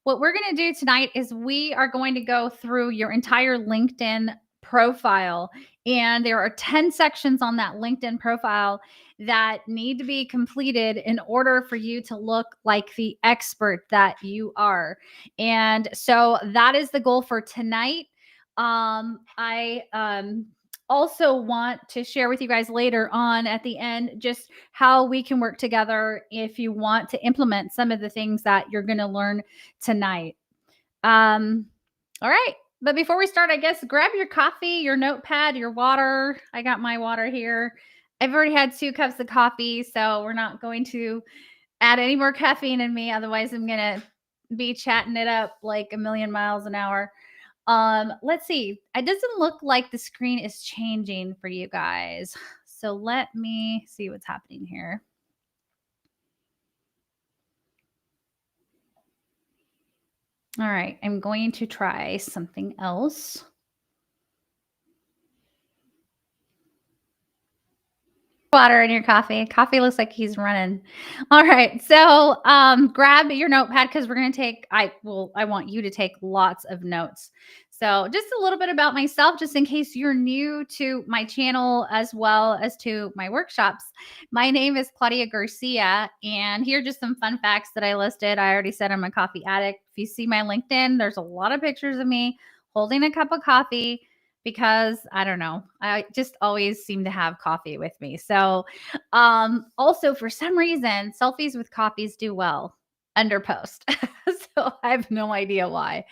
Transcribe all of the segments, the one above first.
What we're going to do tonight is we are going to go through your entire LinkedIn profile. And there are 10 sections on that LinkedIn profile that need to be completed in order for you to look like the expert that you are. And so that is the goal for tonight. I also want to share with you guys later on at the end just how we can work together if you want to implement some of the things that you're going to learn tonight. All right. But before we start, I guess grab your coffee, your notepad, your water. I got my water here. I've already had 2 cups of coffee, so we're not going to add any more caffeine in me. Otherwise, I'm going to be chatting it up like a million miles an hour. Let's see. It doesn't look like the screen is changing for you guys. So let me see what's happening here. All right, I'm going to try something else. Water in your coffee. Coffee looks like he's running. All right. So grab your notepad because we're gonna take I want you to take lots of notes. So just a little bit about myself, just in case you're new to my channel as well as to my workshops. My name is Claudia Garcia, and here are just some fun facts that I listed. I already said I'm a coffee addict. If you see my LinkedIn, there's a lot of pictures of me holding a cup of coffee because I don't know. I just always seem to have coffee with me. So, also for some reason, selfies with coffees do well under post. So I have no idea why.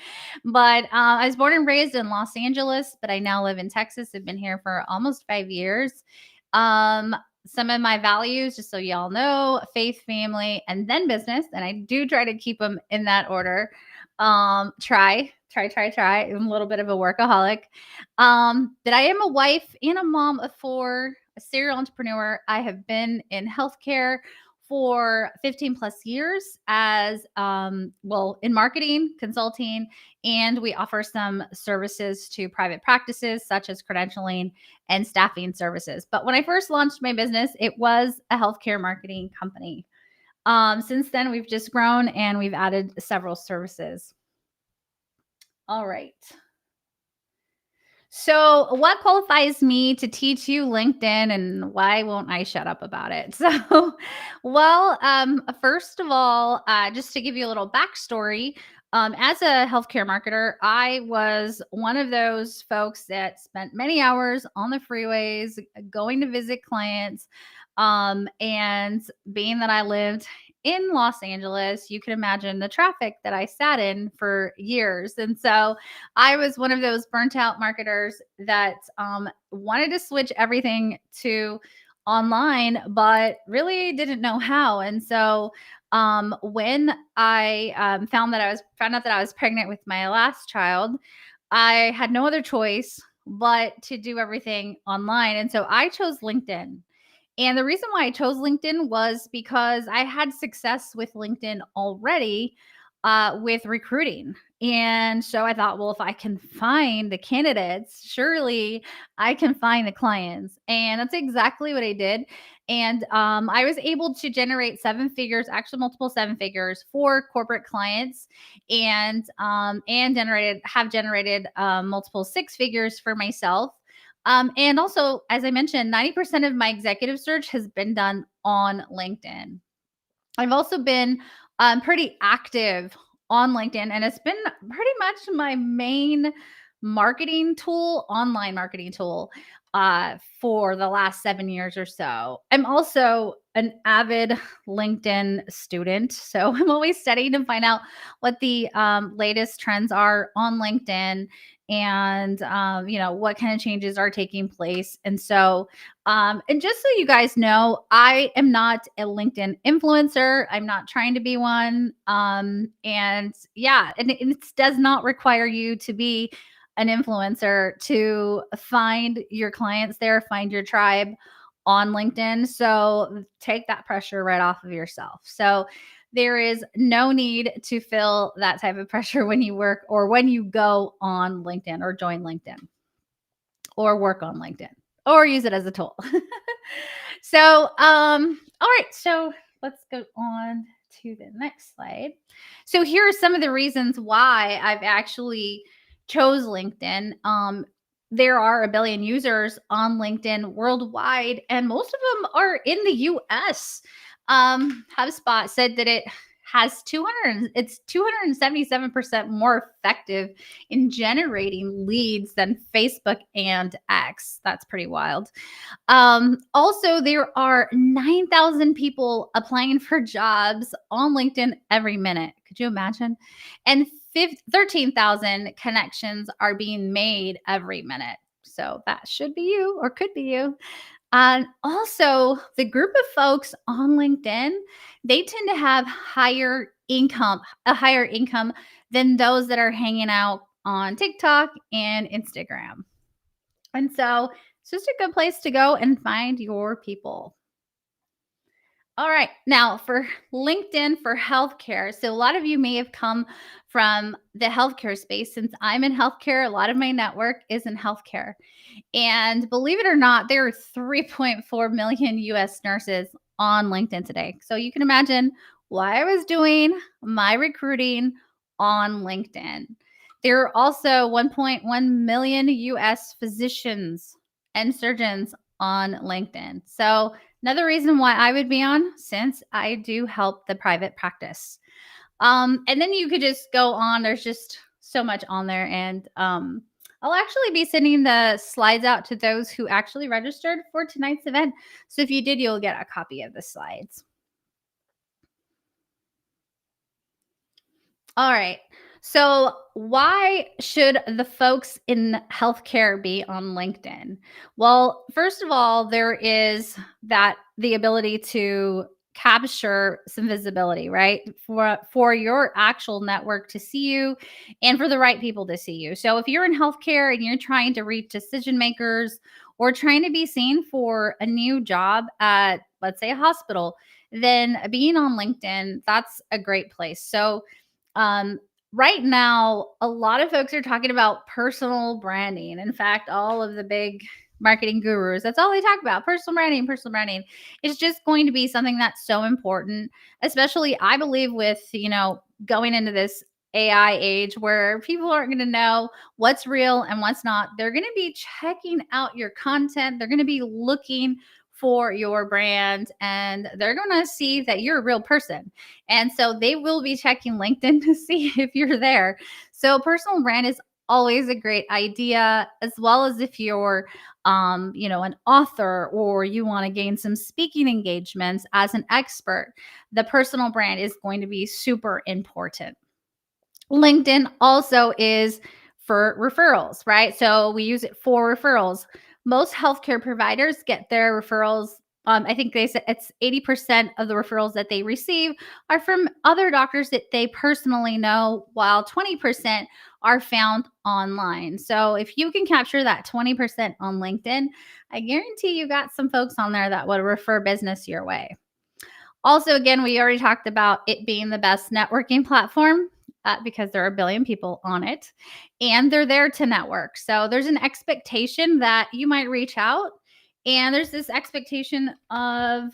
But I was born and raised in Los Angeles, but I now live in Texas. I've been here for almost 5 years. Some of my values, just so y'all know, faith, family, and then business. And I do try to keep them in that order. Try. I'm a little bit of a workaholic. That I am a wife and a mom of 4, a serial entrepreneur. I have been in healthcare for 15 plus years as in marketing, consulting, and we offer some services to private practices such as credentialing and staffing services. But when I first launched my business, it was a healthcare marketing company. Since then, we've just grown and we've added several services. All right. So, what qualifies me to teach you LinkedIn, and why won't I shut up about it? First of all, just to give you a little backstory, as a healthcare marketer, I was one of those folks that spent many hours on the freeways going to visit clients. And being that I lived in Los Angeles, you can imagine the traffic that I sat in for years. And so, I was one of those burnt out marketers that wanted to switch everything to online, but really didn't know how. And so when I found out that I was pregnant with my last child, I had no other choice but to do everything online. And so I chose LinkedIn. And the reason why I chose LinkedIn was because I had success with LinkedIn already with recruiting. And so I thought, well, if I can find the candidates, surely I can find the clients. And that's exactly what I did. And I was able to generate 7 figures, actually multiple 7 figures for corporate clients, and generated multiple 6 figures for myself. And also, as I mentioned, 90% of my executive search has been done on LinkedIn. I've also been pretty active on LinkedIn, and it's been pretty much my main online marketing tool, for the last 7 years or so. I'm also an avid LinkedIn student, so I'm always studying to find out what the latest trends are on LinkedIn, and what kind of changes are taking place. And so and just so you guys know, I am not a LinkedIn influencer. I'm not trying to be one. And yeah, and it does not require you to be an influencer to find your clients there, find your tribe on LinkedIn. So take that pressure right off of yourself. So there is no need to feel that type of pressure when you work or when you go on LinkedIn or join LinkedIn or work on LinkedIn or use it as a tool. So, all right. So let's go on to the next slide. So here are some of the reasons why I've actually chose LinkedIn. There are a billion users on LinkedIn worldwide, and most of them are in the US. HubSpot said that it has 200, it's 277% more effective in generating leads than Facebook and X. That's pretty wild. Also, there are 9,000 people applying for jobs on LinkedIn every minute. Could you imagine? And 13,000 connections are being made every minute. So that should be you or could be you. And also, the group of folks on LinkedIn, they tend to have a higher income than those that are hanging out on TikTok and Instagram. And so it's just a good place to go and find your people. All right. Now for LinkedIn for healthcare. So a lot of you may have come from the healthcare space. Since I'm in healthcare, a lot of my network is in healthcare. And believe it or not, there are 3.4 million US nurses on LinkedIn today. So you can imagine why I was doing my recruiting on LinkedIn. There are also 1.1 million US physicians and surgeons on LinkedIn. So another reason why I would be on, since I do help the private practice. And then you could just go on. There's just so much on there. And I'll actually be sending the slides out to those who actually registered for tonight's event. So if you did, you'll get a copy of the slides. All right. So, why should the folks in healthcare be on LinkedIn? Well, first of all, there is that the ability to capture some visibility, right? For your actual network to see you and for the right people to see you. So, if you're in healthcare and you're trying to reach decision makers or trying to be seen for a new job at, let's say, a hospital, then being on LinkedIn, that's a great place. So, um, right now, a lot of folks are talking about personal branding. In fact, all of the big marketing gurus, that's all they talk about, personal branding, personal branding. It's just going to be something that's so important, especially I believe with, going into this AI age where people aren't going to know what's real and what's not. They're going to be checking out your content. They're going to be looking for your brand and they're going to see that you're a real person. And so they will be checking LinkedIn to see if you're there. So personal brand is always a great idea, as well as if you're an author or you want to gain some speaking engagements as an expert, the personal brand is going to be super important. LinkedIn also is for referrals, right? So we use it for referrals. Most healthcare providers get their referrals. I think they said it's 80% of the referrals that they receive are from other doctors that they personally know, while 20% are found online. So if you can capture that 20% on LinkedIn, I guarantee you got some folks on there that would refer business your way. Also, again, we already talked about it being the best networking platform because there are a billion people on it and they're there to network. So there's an expectation that you might reach out, and there's this expectation of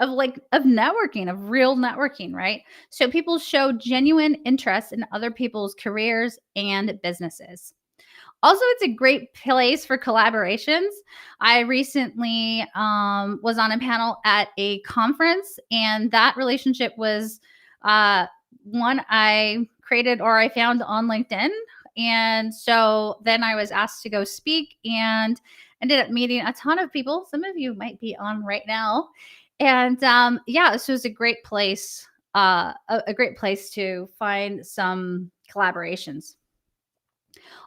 networking, of real networking, right? So people show genuine interest in other people's careers and businesses. Also, it's a great place for collaborations. I recently was on a panel at a conference, and that relationship was one I created or I found on LinkedIn. And so then I was asked to go speak and ended up meeting a ton of people. Some of you might be on right now. And this was a great place, a great place to find some collaborations.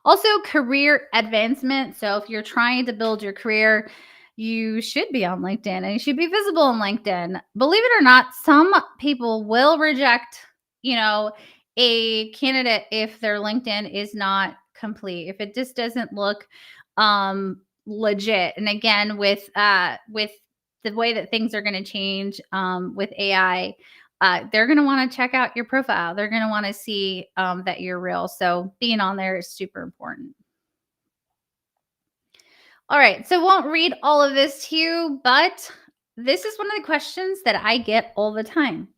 Also, career advancement. So, if you're trying to build your career, you should be on LinkedIn and you should be visible on LinkedIn. Believe it or not, some people will reject, a candidate if their LinkedIn is not complete, if it just doesn't look legit. And again, with the way that things are going to change with AI, they're going to want to check out your profile. They're going to want to see that you're real. So being on there is super important. All right. So won't read all of this to you, but this is one of the questions that I get all the time.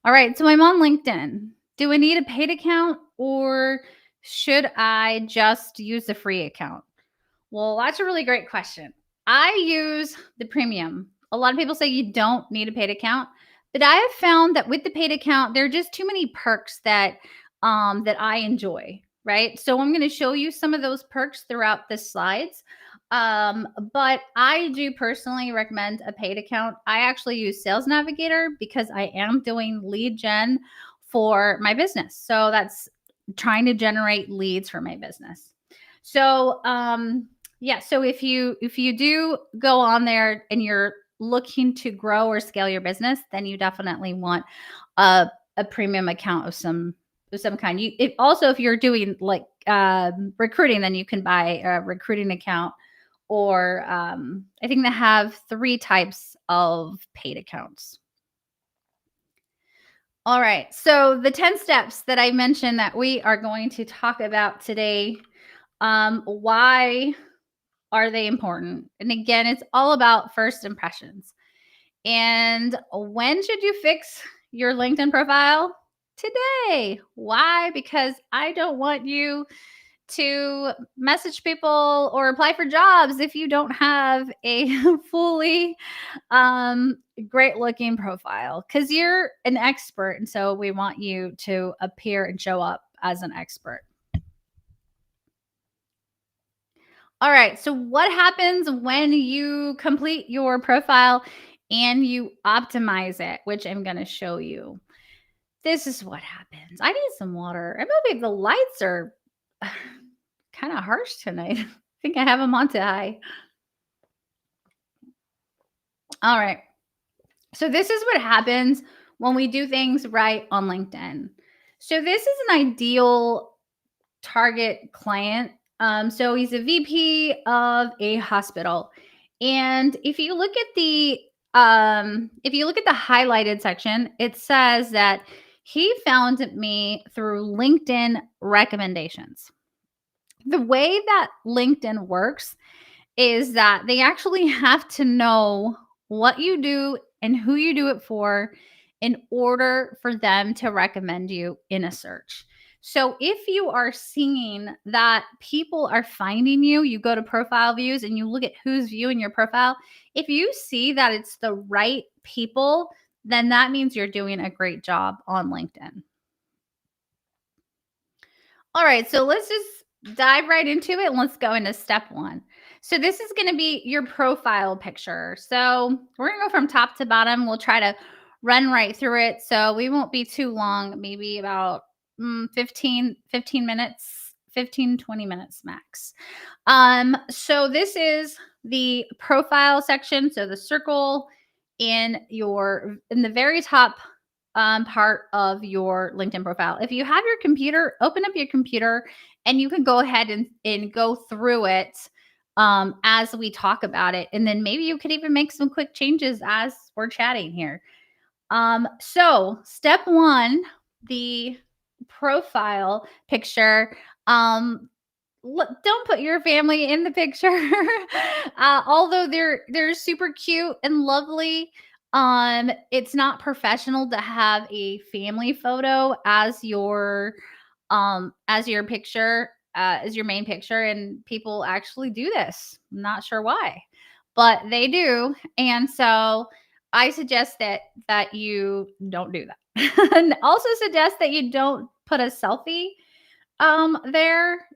All right, so I'm on LinkedIn. Do I need a paid account or should I just use the free account? Well, that's a really great question. I use the premium. A lot of people say you don't need a paid account, but I have found that with the paid account, there are just too many perks that I enjoy, right? So I'm going to show you some of those perks throughout the slides. But I do personally recommend a paid account. I actually use Sales Navigator because I am doing lead gen for my business. So that's trying to generate leads for my business. So yeah, so if you do go on there and you're looking to grow or scale your business, then you definitely want a premium account of some kind. If you're doing like recruiting, then you can buy a recruiting account, or I think they have three types of paid accounts. All right. So the 10 steps that I mentioned that we are going to talk about today, why are they important? And again, it's all about first impressions. And when should you fix your LinkedIn profile? Today. Why? Because I don't want you to message people or apply for jobs if you don't have a fully great looking profile, because you're an expert. And so we want you to appear and show up as an expert. All right. So, what happens when you complete your profile and you optimize it, which I'm going to show you? This is what happens. I need some water. And maybe the lights are kind of harsh tonight. I think I have them on too high. All right. So, this is what happens when we do things right on LinkedIn. So, this is an ideal target client. So he's a VP of a hospital. And if you look at the highlighted section, it says that he found me through LinkedIn recommendations. The way that LinkedIn works is that they actually have to know what you do and who you do it for in order for them to recommend you in a search. So if you are seeing that people are finding you, you go to profile views and you look at who's viewing your profile. If you see that it's the right people, then that means you're doing a great job on LinkedIn. All right, so let's just dive right into it and let's go into step one. So, this is going to be your profile picture. So, we're going to go from top to bottom. We'll try to run right through it. So, we won't be too long, maybe about 15 minutes, 20 minutes max. So, this is the profile section. So, the circle in the very top part of your LinkedIn profile. If you have your computer, open up your computer and you can go ahead and go through it as we talk about it. And then maybe you could even make some quick changes as we're chatting here. So, step one, the profile picture. Don't put your family in the picture. Although they're super cute and lovely, it's not professional to have a family photo as your picture, as your main picture, and people actually do this. I'm not sure why, but they do. And so I suggest that you don't do that. And also suggest that you don't put a selfie there,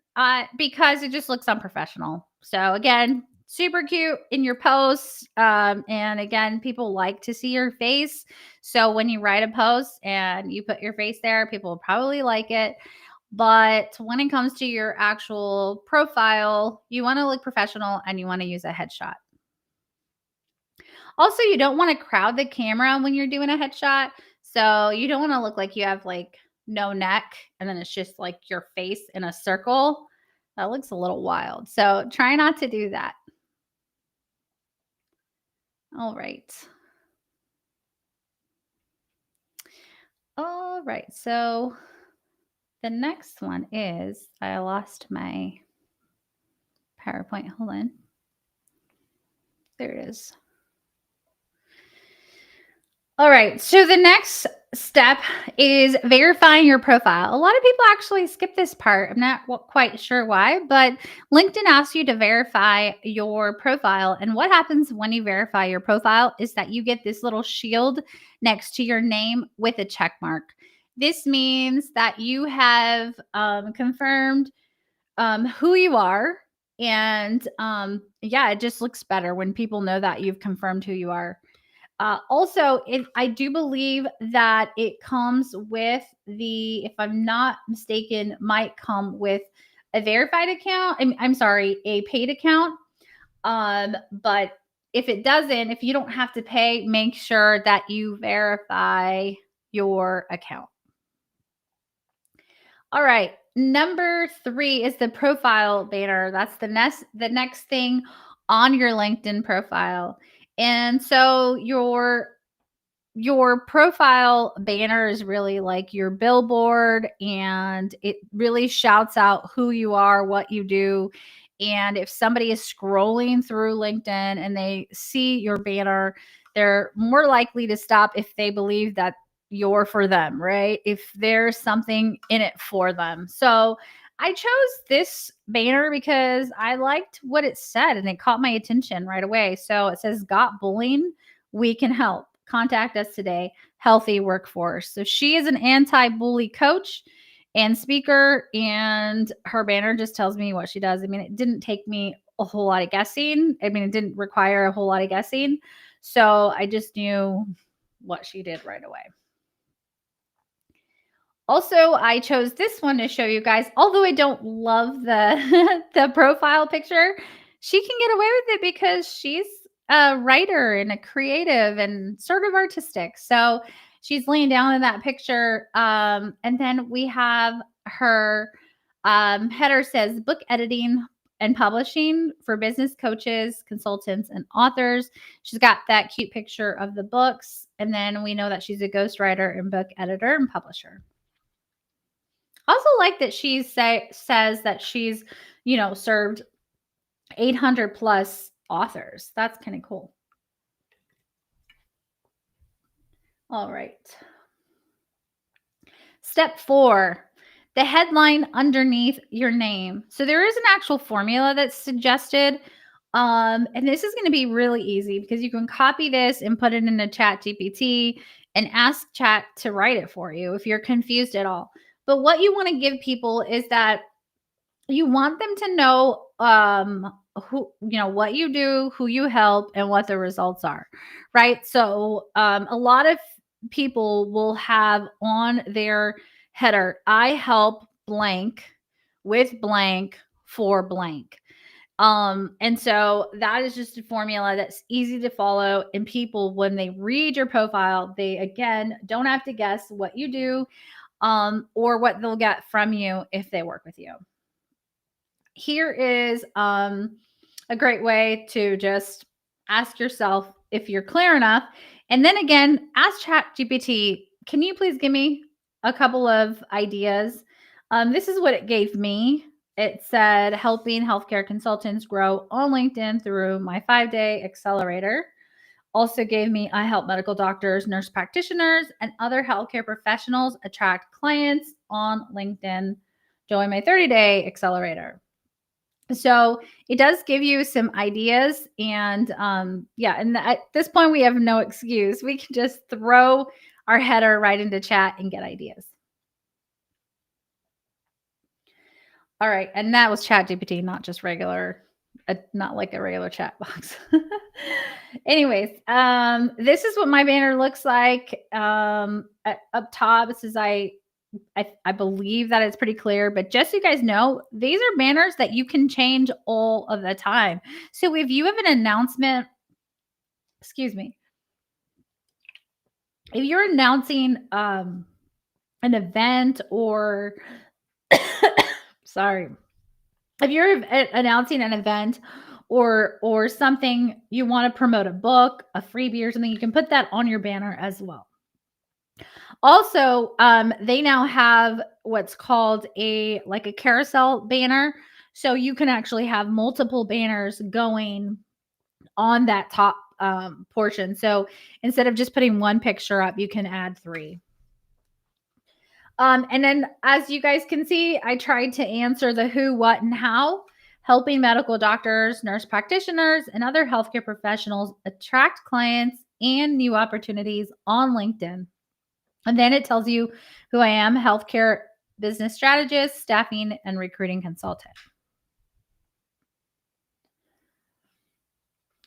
because it just looks unprofessional. So again, super cute in your posts. And again, people like to see your face. So when you write a post and you put your face there, people will probably like it. But when it comes to your actual profile, you want to look professional and you want to use a headshot. Also, you don't want to crowd the camera when you're doing a headshot. So you don't want to look like you have like no neck and then it's just like your face in a circle. That looks a little wild. So try not to do that. All right. All right. So the next one is I lost my PowerPoint. Hold on. There it is. All right. So the next step is verifying your profile. A lot of people actually skip this part. I'm not quite sure why, but LinkedIn asks you to verify your profile. And what happens when you verify your profile is that you get this little shield next to your name with a check mark. This means that you have confirmed who you are. And yeah, it just looks better when people know that you've confirmed who you are. Also, I do believe that it comes with if I'm not mistaken, might come with a verified account. I'm sorry, a paid account. But if it doesn't, if you don't have to pay, make sure that you verify your account. All right. Number 3 is the profile banner. That's the next thing on your LinkedIn profile. And so your profile banner is really like your billboard, and it really shouts out who you are, what you do. And if somebody is scrolling through LinkedIn and they see your banner, they're more likely to stop if they believe that you're for them, right? If there's something in it for them. So I chose this banner because I liked what it said and it caught my attention right away. So it says, "Got bullying? We can help. Contact us today. Healthy workforce." So she is an anti-bully coach and speaker, and her banner just tells me what she does. I mean, it didn't take me a whole lot of guessing. I mean, it didn't require a whole lot of guessing. So I just knew what she did right away. Also, I chose this one to show you guys. Although I don't love the the profile picture, she can get away with it because she's a writer and a creative and sort of artistic. So she's laying down in that picture. And then we have her header says book editing and publishing for business coaches, consultants, and authors. She's got that cute picture of the books. And then we know that she's a ghostwriter and book editor and publisher. Also like that she says that she's, served 800 plus authors. That's kind of cool. All right. Step 4, the headline underneath your name. So there is an actual formula that's suggested. And this is going to be really easy because you can copy this and put it in a chat GPT and ask chat to write it for you if you're confused at all. But what you want to give people is that you want them to know what you do, who you help, and what the results are, right? So a lot of people will have on their header, "I help blank with blank for blank." And so that is just a formula that's easy to follow. And people, when they read your profile, they again don't have to guess what you do or what they'll get from you if they work with you. Here is a great way to just ask yourself if you're clear enough. And then again, ask ChatGPT, "Can you please give me a couple of ideas?" This is what it gave me. It said, "Helping healthcare consultants grow on LinkedIn through my 5-day accelerator." Also gave me, "I help medical doctors, nurse practitioners, and other healthcare professionals attract clients on LinkedIn. Join my 30-day accelerator." So it does give you some ideas. And yeah, and at this point, we have no excuse. We can just throw our header right into chat and get ideas. All right. And that was Chat GPT, not just regular, not like a regular chat box. Anyways, this is what my banner looks like. Up top, it says I believe that it's pretty clear, but just so you guys know, these are banners that you can change all of the time. So if you have an announcement, excuse me, if you're announcing an event or sorry, if you're announcing an event or something, you want to promote a book, a freebie or something, you can put that on your banner as well. Also, they now have what's called a carousel banner. So you can actually have multiple banners going on that top portion. So instead of just putting one picture up, you can add 3. And then as you guys can see, I tried to answer the who, what, and how, helping medical doctors, nurse practitioners, and other healthcare professionals attract clients and new opportunities on LinkedIn. And then it tells you who I am, healthcare business strategist, staffing, and recruiting consultant.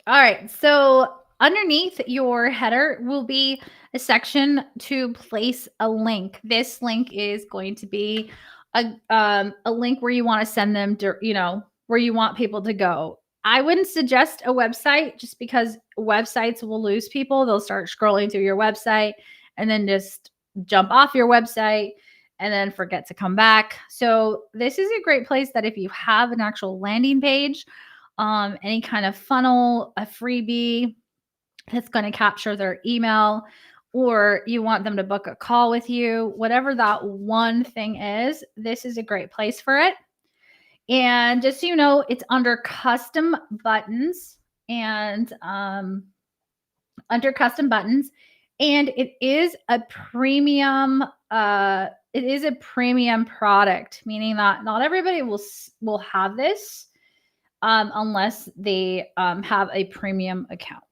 All right. So underneath your header will be a section to place a link. This link is going to be a link where you want to send them to, where you want people to go. I wouldn't suggest a website just because websites will lose people. They'll start scrolling through your website and then just jump off your website and then forget to come back. So this is a great place that if you have an actual landing page, any kind of funnel, a freebie that's going to capture their email, or you want them to book a call with you, whatever that one thing is, this is a great place for it. And just so you know, it's under custom buttons and under custom buttons. And it is a premium product, meaning that not everybody will have this unless they have a premium account.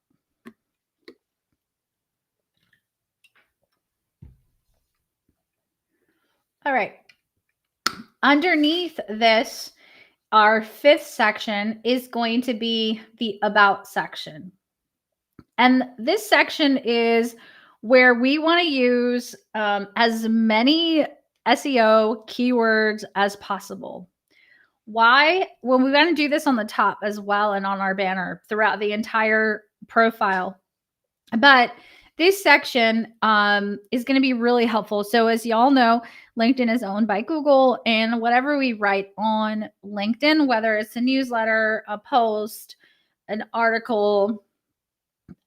All right. Underneath this, our fifth section is going to be the About section. And this section is where we want to use as many SEO keywords as possible. Why? Well, we want to do this on the top as well and on our banner throughout the entire profile. But this section is going to be really helpful. So as y'all know, LinkedIn is owned by Google, and whatever we write on LinkedIn, whether it's a newsletter, a post, an article,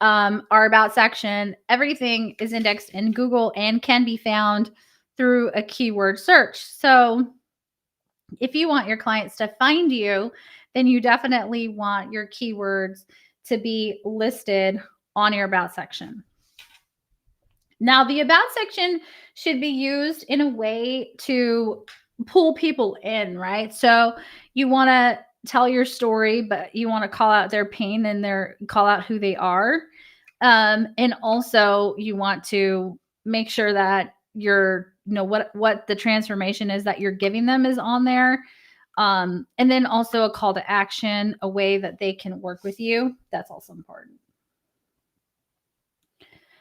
our About section, everything is indexed in Google and can be found through a keyword search. So if you want your clients to find you, then you definitely want your keywords to be listed on your About section. Now, the About section should be used in a way to pull people in, right? So you want to tell your story, but you want to call out their pain and call out who they are. And also you want to make sure that what the transformation is that you're giving them is on there. And then also a call to action, a way that they can work with you. That's also important.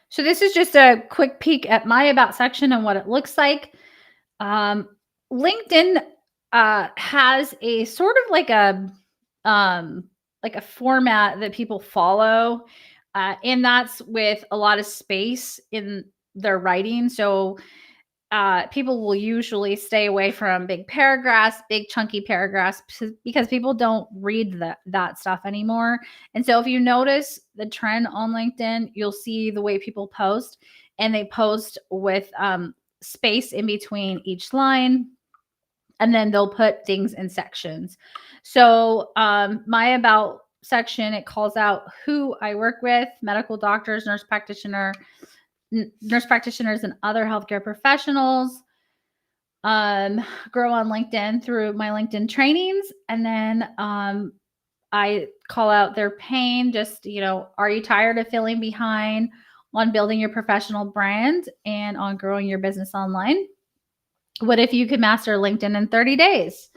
So this is just a quick peek at my About section and what it looks like. LinkedIn has a sort of like a format that people follow, and that's with a lot of space in their writing. So people will usually stay away from big paragraphs, big chunky paragraphs, because people don't read that stuff anymore. And so if you notice the trend on LinkedIn, you'll see the way people post, and they post with space in between each line, and then they'll put things in sections. So my About section, it calls out who I work with: medical doctors, nurse practitioners and other healthcare professionals. Grow on LinkedIn through my LinkedIn trainings. And then I call out their pain. Just, are you tired of feeling behind on building your professional brand and on growing your business online? What if you could master LinkedIn in 30 days?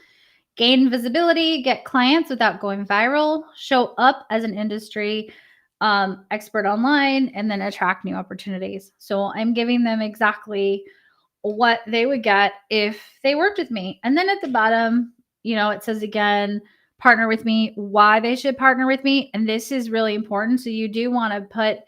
Gain visibility, get clients without going viral, show up as an industry expert online, and then attract new opportunities. So I'm giving them exactly what they would get if they worked with me. And then at the bottom, it says again, partner with me, why they should partner with me. And this is really important. So you do want to put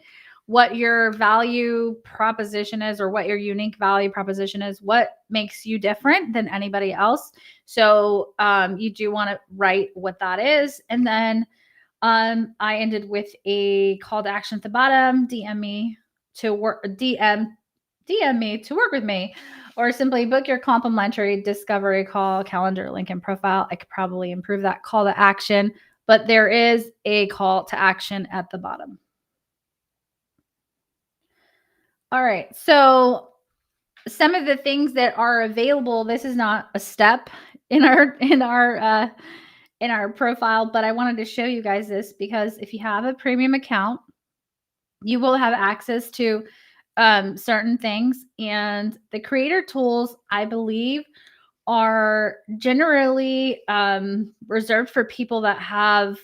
what your value proposition is, or what your unique value proposition is, what makes you different than anybody else. So you do want to write what that is. And then I ended with a call to action at the bottom: DM me to work with me, or simply book your complimentary discovery call, calendar link and profile. I could probably improve that call to action, but there is a call to action at the bottom. All right. So some of the things that are available, this is not a step in our profile, but I wanted to show you guys this because if you have a premium account, you will have access to certain things. And the creator tools, I believe, are generally reserved for people that have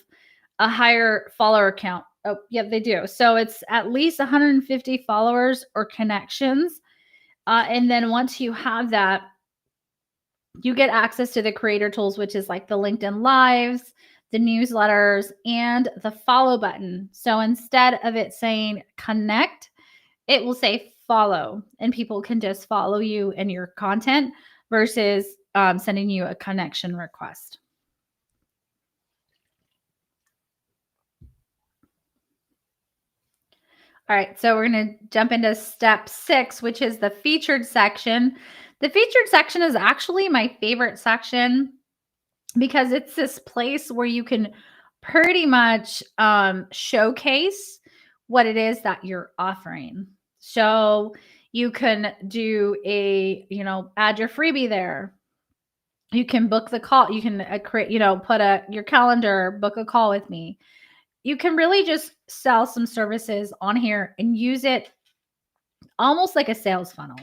a higher follower count. Oh, yeah, they do. So it's at least 150 followers or connections. And then once you have that, you get access to the creator tools, which is like the LinkedIn Lives, the newsletters, and the follow button. So instead of it saying connect, it will say follow, and people can just follow you and your content versus sending you a connection request. All right, so we're going to jump into step 6, which is the featured section. The featured section is actually my favorite section because it's this place where you can pretty much showcase what it is that you're offering. So you can do add your freebie there. You can book the call. You can create, put your calendar, book a call with me. You can really just sell some services on here and use it almost like a sales funnel.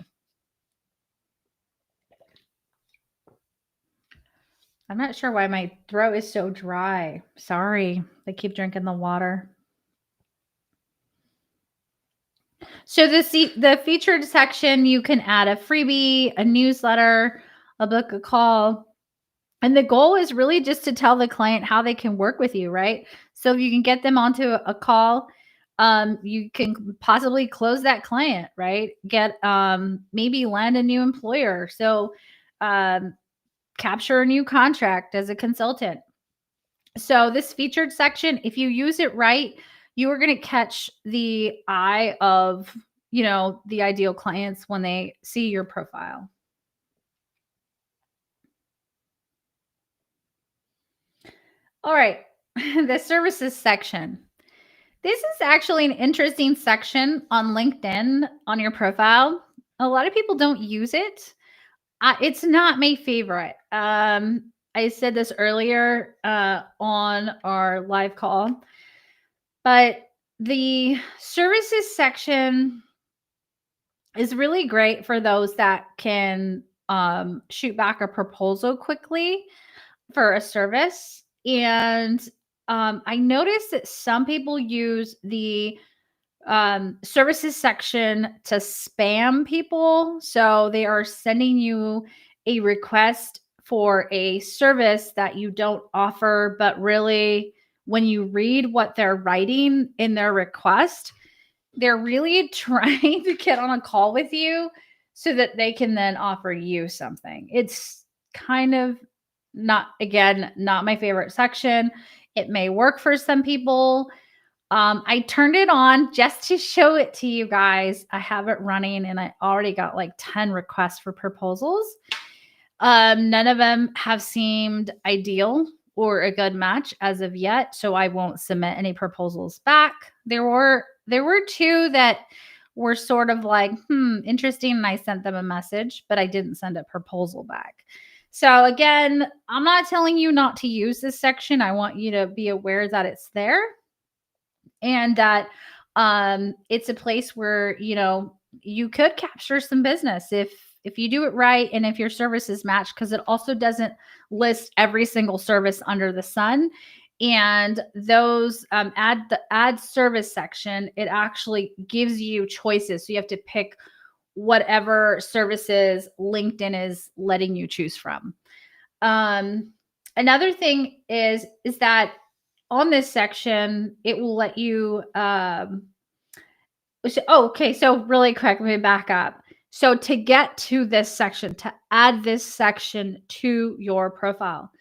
I'm not sure why my throat is so dry. Sorry. I keep drinking the water. So the featured section, you can add a freebie, a newsletter, a book a call. And the goal is really just to tell the client how they can work with you, right? So if you can get them onto a call, you can possibly close that client, right? Get maybe land a new employer. So capture a new contract as a consultant. So this featured section, if you use it right, you are going to catch the eye of, the ideal clients when they see your profile. All right, the services section. This is actually an interesting section on LinkedIn on your profile. A lot of people don't use it. It's not my favorite. I said this earlier on our live call, but the services section is really great for those that can shoot back a proposal quickly for a service. And I noticed that some people use the services section to spam people. So they are sending you a request for a service that you don't offer, but really, when you read what they're writing in their request, they're really trying to get on a call with you so that they can then offer you something. It's kind of not my favorite section. It may work for some people. I turned it on just to show it to you guys. I have it running and I already got like 10 requests for proposals. None of them have seemed ideal or a good match as of yet, so I won't submit any proposals back. There were 2 that were sort of like, interesting, and I sent them a message, but I didn't send a proposal back. So again, I'm not telling you not to use this section. I want you to be aware that it's there and that it's a place where, you could capture some business if you do it right and if your service is matched, because it also doesn't list every single service under the sun. And those add service section, it actually gives you choices. So you have to pick whatever services LinkedIn is letting you choose from. Another thing is that on this section, it will let you okay, so really quick, let me back up. So to get to this section, to add this section to your profile,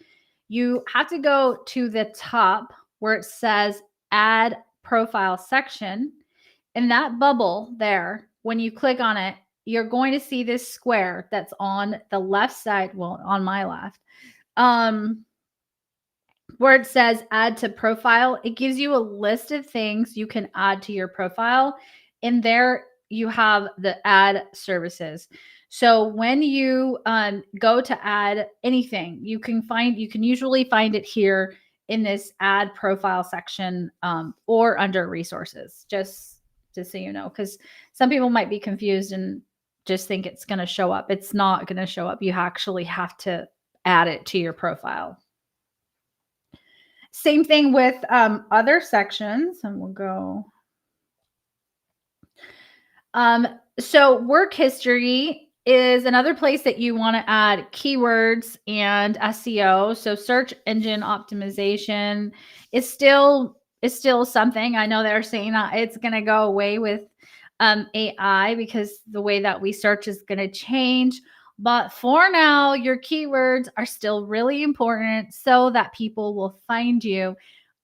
you have to go to the top where it says add profile section. In that bubble there, when you click on it, you're going to see this square that's on the left side, well, on my left, where it says add to profile. It gives you a list of things you can add to your profile. And there you have the add services. So when you go to add anything, you can usually find it here in this add profile section, or under resources, just so you know, because some people might be confused and just think it's going to show up. It's not going to show up. You actually have to add it to your profile. Same thing with other sections, and we'll go. So work history is another place that you want to add keywords and SEO. So search engine optimization is still something. I know they're saying that it's going to go away with AI because the way that we search is going to change. But for now, your keywords are still really important so that people will find you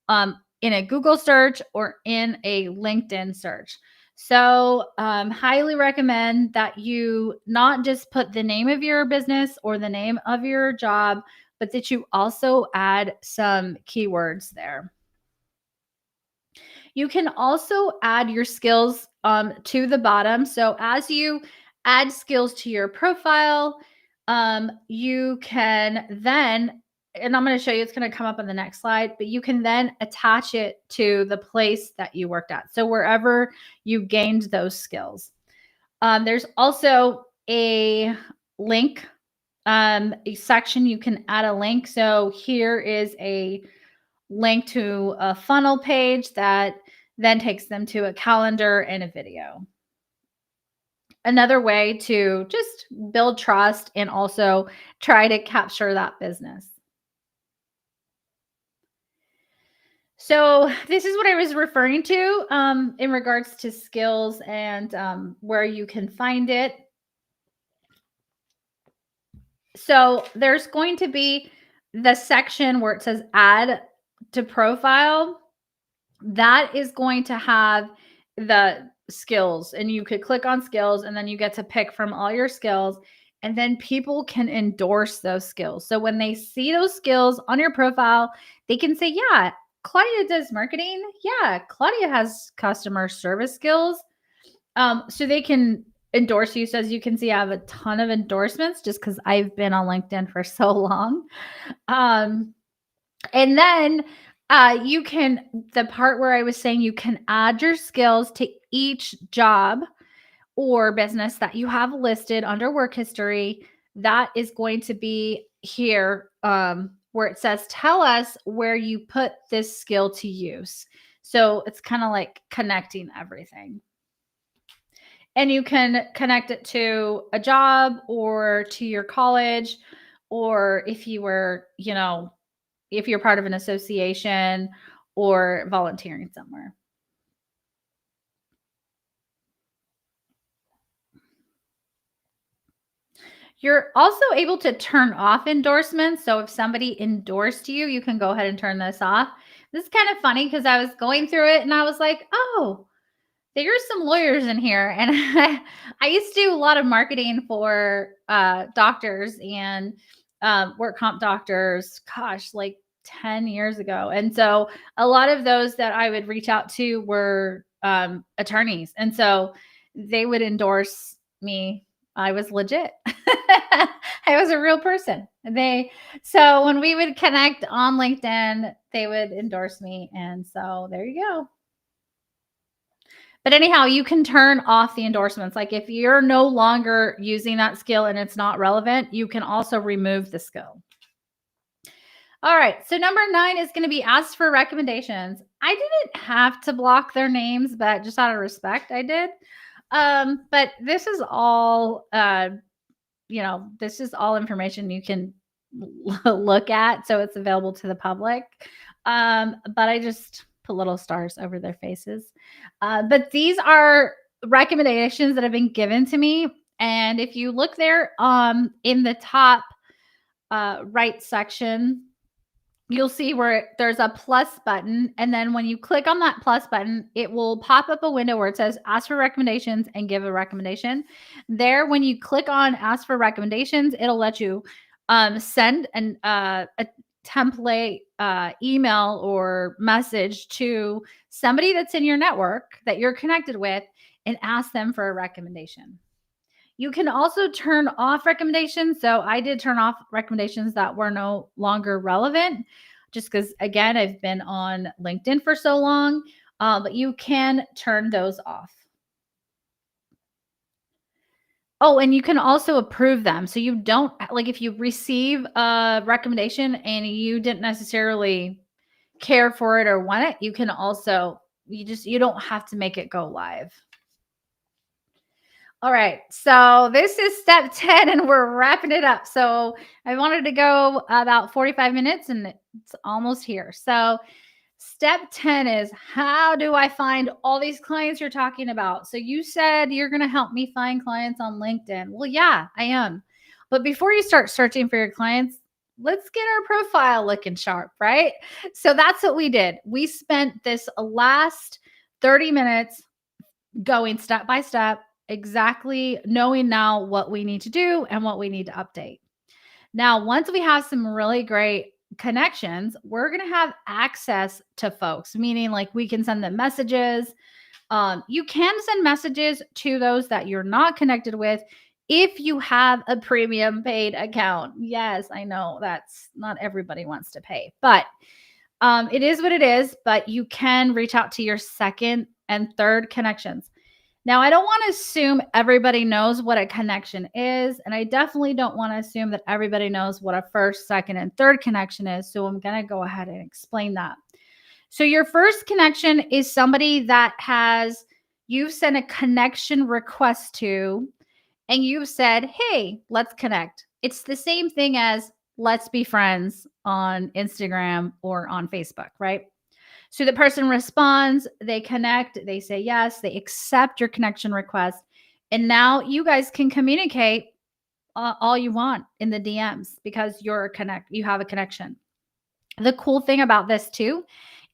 in a Google search or in a LinkedIn search. So, highly recommend that you not just put the name of your business or the name of your job, but that you also add some keywords there. You can also add your skills to the bottom. So, as you add skills to your profile, you can then, and I'm going to show you, it's going to come up on the next slide, but you can then attach it to the place that you worked at. So wherever you gained those skills. There's also a link, a section you can add a link. So here is a link to a funnel page that then takes them to a calendar and a video. Another way to just build trust and also try to capture that business. So this is what I was referring to in regards to skills and where you can find it. So there's going to be the section where it says add to profile. That is going to have the skills, and you could click on skills and then you get to pick from all your skills, and then people can endorse those skills. So when they see those skills on your profile, they can say, yeah, Claudia does marketing. Yeah, Claudia has customer service skills. So they can endorse you. So as you can see, I have a ton of endorsements just because I've been on LinkedIn for so long. And then you can, the part where I was saying you can add your skills to each job or business that you have listed under work history. That is going to be here where it says, tell us where you put this skill to use. So it's kind of like connecting everything. And you can connect it to a job or to your college, or if you were, if you're part of an association or volunteering somewhere. You're also able to turn off endorsements. So if somebody endorsed you, you can go ahead and turn this off. This is kind of funny because I was going through it and I was like, oh, there's some lawyers in here. And I used to do a lot of marketing for doctors and work comp doctors, gosh, like 10 years ago. And so a lot of those that I would reach out to were attorneys. And so they would endorse me. I was legit. I was a real person. So when we would connect on LinkedIn, they would endorse me. And so there you go. But anyhow, you can turn off the endorsements. Like if you're no longer using that skill and it's not relevant, you can also remove the skill. All right. So number 9 is going to be ask for recommendations. I didn't have to block their names, but just out of respect, I did. But this is all, this is all information you can look at. So it's available to the public. But I just put little stars over their faces. But these are recommendations that have been given to me. And if you look there in the top right section, you'll see where there's a plus button. And then when you click on that plus button, it will pop up a window where it says ask for recommendations and give a recommendation. There, when you click on ask for recommendations, it'll let you send a template email or message to somebody that's in your network that you're connected with and ask them for a recommendation. You can also turn off recommendations. So I did turn off recommendations that were no longer relevant, just because, again, I've been on LinkedIn for so long. But you can turn those off. Oh, and you can also approve them. So you don't, like, if you receive a recommendation and you didn't necessarily care for it or want it, you can also, you don't have to make it go live. All right. So this is step 10 and we're wrapping it up. So I wanted to go about 45 minutes and it's almost here. So step 10 is, how do I find all these clients you're talking about? So you said you're going to help me find clients on LinkedIn. Well, yeah, I am. But before you start searching for your clients, let's get our profile looking sharp, right? So that's what we did. We spent this last 30 minutes going step by step, exactly knowing now what we need to do and what we need to update. Now, once we have some really great connections, we're going to have access to folks, meaning like we can send them messages. You can send messages to those that you're not connected with if you have a premium paid account. Yes, I know that's not everybody wants to pay, but it is what it is. But you can reach out to your second and third connections. Now, I don't want to assume everybody knows what a connection is, and I definitely don't want to assume that everybody knows what a first, second, and third connection is. So I'm going to go ahead and explain that. So your first connection is somebody that you've sent a connection request to, and you've said, hey, let's connect. It's the same thing as let's be friends on Instagram or on Facebook, right? So the person responds, they connect, they say yes, they accept your connection request. And now you guys can communicate all you want in the DMs because you have a connection. The cool thing about this too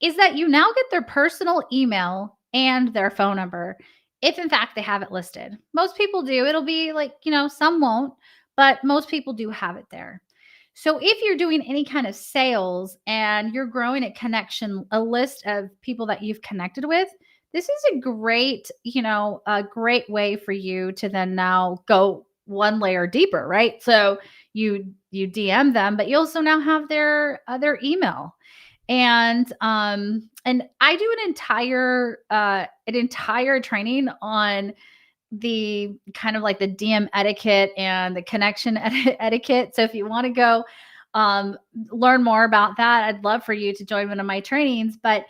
is that you now get their personal email and their phone number if in fact they have it listed. Most people do. It'll be like, some won't, but most people do have it there. So if you're doing any kind of sales and you're growing a list of people that you've connected with, this is a great way for you to then now go one layer deeper, right? So you DM them, but you also now have their email. And I do an entire training on the kind of like the DM etiquette and the connection etiquette. So if you want to go learn more about that, I'd love for you to join one of my trainings. But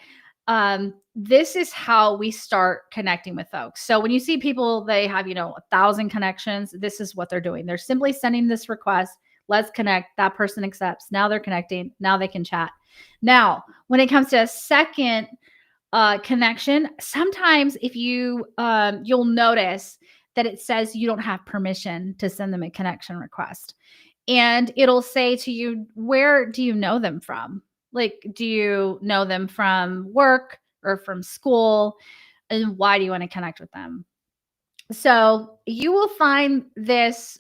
this is how we start connecting with folks. So when you see people, they have 1,000 connections. This is what they're doing. They're simply sending this request. Let's connect. That person accepts. Now they're connecting. Now they can chat. Now, when it comes to a second connection, sometimes if you'll notice that it says you don't have permission to send them a connection request, and it'll say to you, where do you know them from? Like, do you know them from work or from school, and why do you want to connect with them? So you will find this,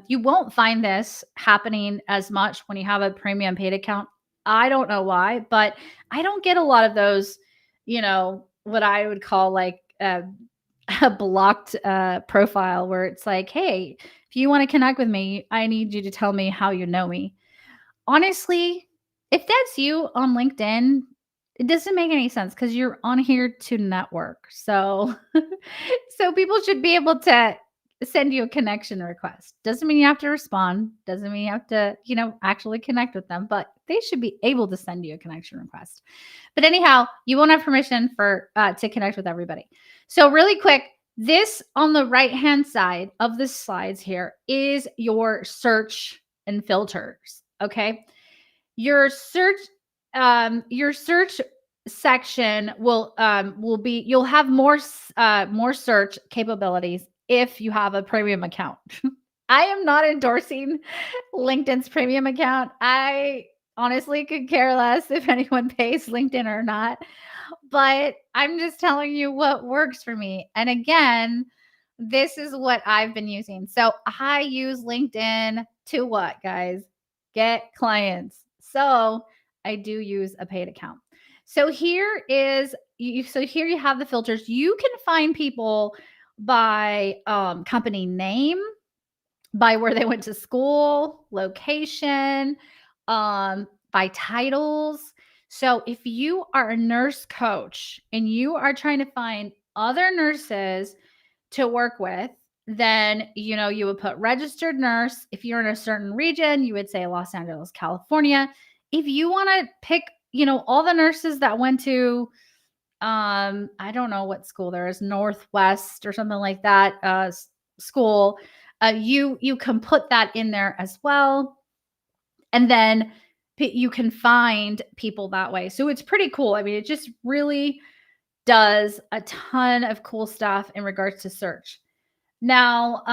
you won't find this happening as much when you have a premium paid account. I don't know why, but I don't get a lot of those, what I would call like a blocked profile where it's like, hey, if you want to connect with me, I need you to tell me how you know me. Honestly, if that's you on LinkedIn, it doesn't make any sense because you're on here to network. So, so people should be able to send you a connection request. Doesn't mean you have to respond. Doesn't mean you have to, actually connect with them, but they should be able to send you a connection request. But anyhow, you won't have permission to connect with everybody. So really quick, this on the right-hand side of the slides here is your search and filters. Okay. Your search section will be, you'll have more search capabilities if you have a premium account. I am not endorsing LinkedIn's premium account. I honestly could care less if anyone pays LinkedIn or not, but I'm just telling you what works for me. And again, this is what I've been using. So I use LinkedIn to what, guys? Get clients. So I do use a paid account. So here you have the filters. You can find people by company name, by where they went to school, location, by titles. So if you are a nurse coach and you are trying to find other nurses to work with, then you would put registered nurse. If you're in a certain region, you would say Los Angeles, California. If you want to pick, all the nurses that went to I don't know what school there is, Northwest or something like that, school, you can put that in there as well, and then you can find people that way. So it's pretty cool. I mean, it just really does a ton of cool stuff in regards to search. Now,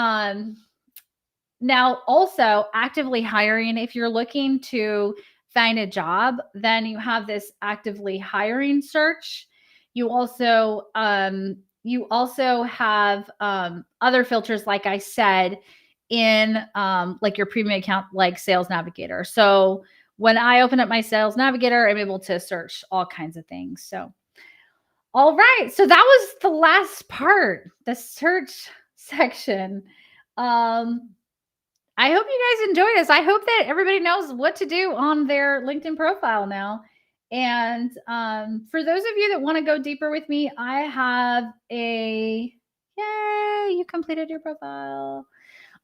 also actively hiring. If you're looking to find a job, then you have this actively hiring search. You also have other filters, like I said, in like your premium account, like Sales Navigator. So when I open up my Sales Navigator, I'm able to search all kinds of things. So all right. So that was the last part, the search section. Um, I hope you guys enjoyed this. I hope that everybody knows what to do on their LinkedIn profile now. And for those of you that want to go deeper with me, I have yay, you completed your profile.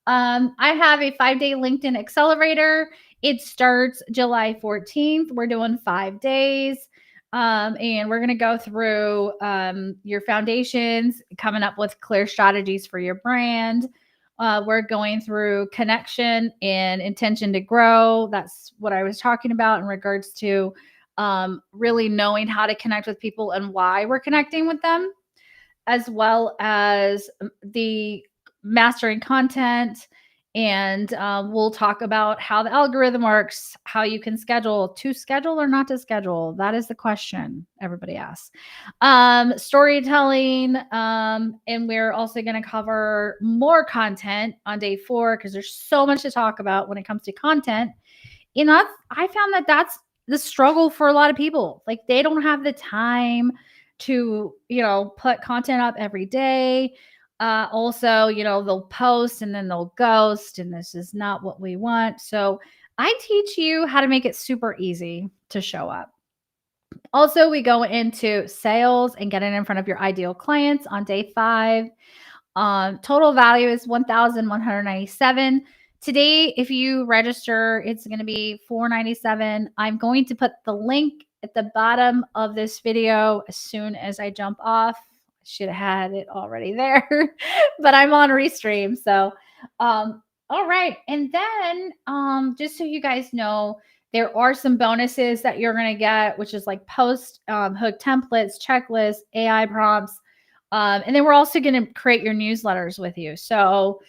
I have a 5-day LinkedIn accelerator. It starts July 14th. We're doing 5 days. And we're going to go through your foundations, coming up with clear strategies for your brand. We're going through connection and intention to grow. That's what I was talking about in regards to really knowing how to connect with people and why we're connecting with them, as well as the mastering content. And we'll talk about how the algorithm works, how you can schedule or not to schedule. That is the question everybody asks. Storytelling. And we're also going to cover more content on day 4 because there's so much to talk about when it comes to content. And I found that that's the struggle for a lot of people. Like, they don't have the time to, put content up every day. Also, they'll post and then they'll ghost, and this is not what we want. So I teach you how to make it super easy to show up. Also, we go into sales and getting in front of your ideal clients on day 5. Total value is $1,197. Today, if you register, it's going to be $497. I'm going to put the link at the bottom of this video as soon as I jump off. I should have had it already there, but I'm on Restream. So, all right. And then, just so you guys know, there are some bonuses that you're going to get, which is like post hook templates, checklists, AI prompts. And then we're also going to create your newsletters with you. So,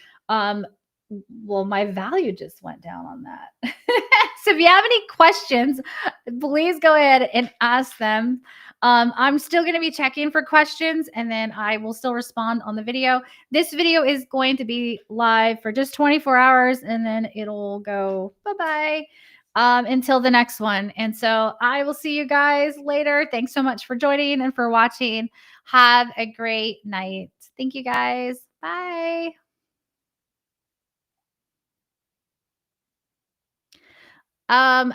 well, my value just went down on that. So if you have any questions, please go ahead and ask them. I'm still going to be checking for questions, and then I will still respond on the video. This video is going to be live for just 24 hours, and then it'll go bye-bye until the next one. And so I will see you guys later. Thanks so much for joining and for watching. Have a great night. Thank you guys. Bye.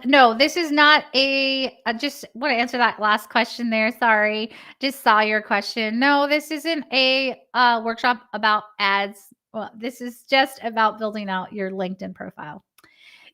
No, this is not I just want to answer that last question there. Sorry. Just saw your question. No, this isn't a workshop about ads. Well, this is just about building out your LinkedIn profile.